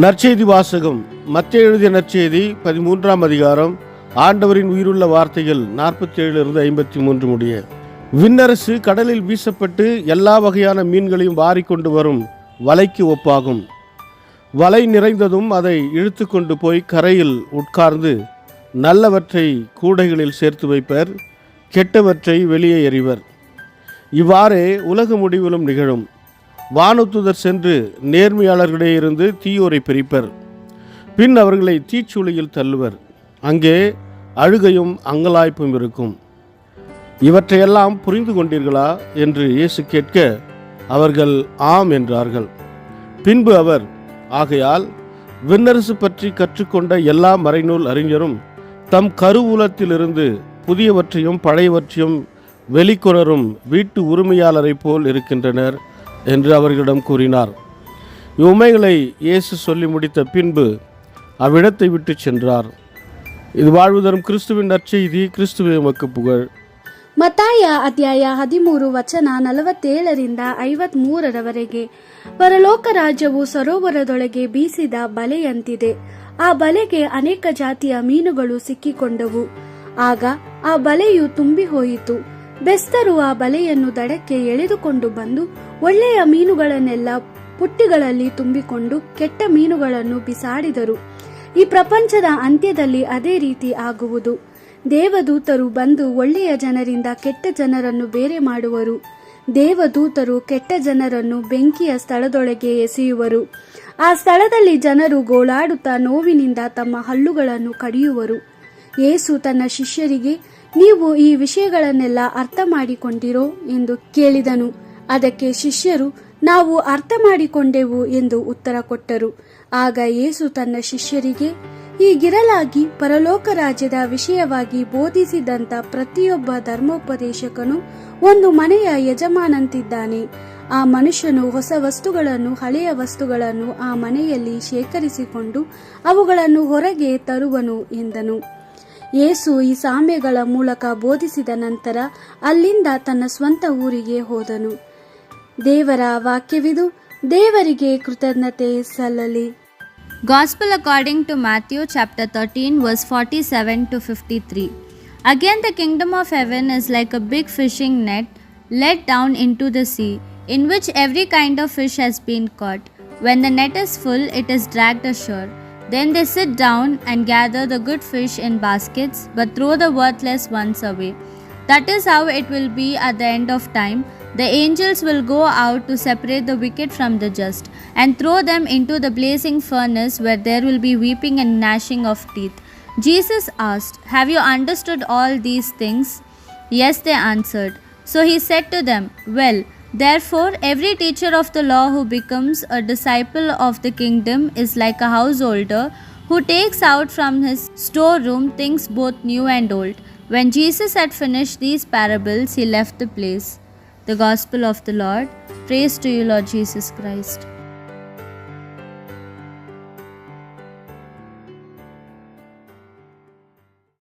நற்செய்தி வாசகம். மத்தேயு எழுதிய நற்செய்தி 13ஆம் அதிகாரம். ஆண்டவரின் உயிருள்ள வார்த்தைகள் 47-53 முடிய. விண்ணரசு கடலில் வீசப்பட்டு எல்லா வகையான மீன்களையும் வாரிக்கொண்டு வரும் வலைக்கு ஒப்பாகும். வலை நிறைந்ததும் அதை இழுத்து கொண்டு போய் கரையில் உட்கார்ந்து நல்லவற்றை கூடைகளில் சேர்த்து வைப்பர், கெட்டவற்றை வெளியே எறிவர். இவ்வாறே உலக முடிவிலும் நிகழும். வானதூதர் சென்று நேர்மையாளர்களிடையே இருந்து தீயோரை பிரிப்பர். பின் அவர்களை தீச்சூளையில் தள்ளுவர். அங்கே அழுகையும் அங்கலாய்ப்பும் இருக்கும். இவற்றையெல்லாம் புரிந்து கொண்டீர்களா என்று இயேசு கேட்க அவர்கள் ஆம் என்றார்கள். பின்பு அவர், ஆகையால் விண்ணரசு பற்றி கற்றுக்கொண்ட எல்லா மறைநூல் அறிஞரும் தம் கருவூலத்திலிருந்து புதியவற்றையும் பழையவற்றையும் வெளிக்கொணரும் வீட்டு உரிமையாளரை போல் இருக்கின்றனர் என்று அவர்களிடம் கூறினார். இவ்வுண்மைகளை இயேசு சொல்லி முடித்த பின்பு அவ்விடத்தை விட்டு சென்றார். இது வாழ்வு தரும் கிறிஸ்துவின் நற்செய்தி. கிறிஸ்துவே உமக்கு புகழ். ಮತ್ತಾಯ ಅಧ್ಯಾಯ 13 ವಚನ 47-53 ಪರಲೋಕ ರಾಜ್ಯವು ಸರೋವರದೊಳಗೆ ಬೀಸಿದ ಬಲೆಯಂತಿದೆ. ಆ ಬಲೆಗೆ ಅನೇಕ ಜಾತಿಯ ಮೀನುಗಳು ಸಿಕ್ಕಿಕೊಂಡವು. ಆಗ ಆ ಬಲೆಯು ತುಂಬಿ ಹೋಯಿತು. ಬೆಸ್ತರು ಆ ಬಲೆಯನ್ನು ದಡಕ್ಕೆ ಎಳೆದುಕೊಂಡು ಬಂದು ಒಳ್ಳೆಯ ಮೀನುಗಳನ್ನೆಲ್ಲ ಪುಟ್ಟಿಗಳಲ್ಲಿ ತುಂಬಿಕೊಂಡು ಕೆಟ್ಟ ಮೀನುಗಳನ್ನು ಬಿಸಾಡಿದರು. ಈ ಪ್ರಪಂಚದ ಅಂತ್ಯದಲ್ಲಿ ಅದೇ ರೀತಿ ಆಗುವುದು. ದೇವದೂತರು ಬಂದು ಒಳ್ಳೆಯ ಜನರಿಂದ ಕೆಟ್ಟ ಜನರನ್ನು ಬೇರೆ ಮಾಡುವರು. ದೇವದೂತರು ಕೆಟ್ಟ ಜನರನ್ನು ಬೆಂಕಿಯ ಸ್ಥಳದೊಳಗೆ ಎಸೆಯುವರು. ಆ ಸ್ಥಳದಲ್ಲಿ ಜನರು ಗೋಳಾಡುತ್ತಾ ನೋವಿನಿಂದ ತಮ್ಮ ಹಲ್ಲುಗಳನ್ನು ಕಡಿಯುವರು. ಯೇಸು ತನ್ನ ಶಿಷ್ಯರಿಗೆ, ನೀವು ಈ ವಿಷಯಗಳನ್ನೆಲ್ಲ ಅರ್ಥ ಮಾಡಿಕೊಂಡಿರೋ ಎಂದು ಕೇಳಿದನು. ಅದಕ್ಕೆ ಶಿಷ್ಯರು, ನಾವು ಅರ್ಥ ಮಾಡಿಕೊಂಡೆವು ಎಂದು ಉತ್ತರ ಕೊಟ್ಟರು. ಆಗ ಯೇಸು ತನ್ನ ಶಿಷ್ಯರಿಗೆ, ಹೀಗಿರಲಾಗಿ ಪರಲೋಕ ರಾಜ್ಯದ ವಿಷಯವಾಗಿ ಬೋಧಿಸಿದಂಥ ಪ್ರತಿಯೊಬ್ಬ ಧರ್ಮೋಪದೇಶಕನು ಒಂದು ಮನೆಯ ಯಜಮಾನಂತಿದ್ದಾನೆ. ಆ ಮನುಷ್ಯನು ಹೊಸ ವಸ್ತುಗಳನ್ನು ಹಳೆಯ ವಸ್ತುಗಳನ್ನು ಆ ಮನೆಯಲ್ಲಿ ಶೇಖರಿಸಿಕೊಂಡು ಅವುಗಳನ್ನು ಹೊರಗೆ ತರುವನು ಎಂದನು. ಯೇಸು ಈ ಸಾಮ್ಯಗಳ ಮೂಲಕ ಬೋಧಿಸಿದ ನಂತರ ಅಲ್ಲಿಂದ ತನ್ನ ಸ್ವಂತ ಊರಿಗೆ ಹೋದನು. ದೇವರ ವಾಕ್ಯವಿದು. ದೇವರಿಗೆ ಕೃತಜ್ಞತೆ ಸಲ್ಲಲಿ. Gospel according to Matthew chapter 13 verse 47-53. Again the kingdom of heaven is like a big fishing net let down into the sea, in which every kind of fish has been caught. When the net is full, it is dragged ashore. Then they sit down and gather the good fish in baskets, but throw the worthless ones away. That is how it will be at the end of time. The angels will go out to separate the wicked from the just, and throw them into the blazing furnace, where there will be weeping and gnashing of teeth. Jesus asked, "Have you understood all these things?" Yes, they answered. So he said to them, "Well, therefore every teacher of the law who becomes a disciple of the kingdom is like a householder who takes out from his storeroom things both new and old." When Jesus had finished these parables, he left the place. The Gospel of the Lord. Praise to you, Lord Jesus Christ.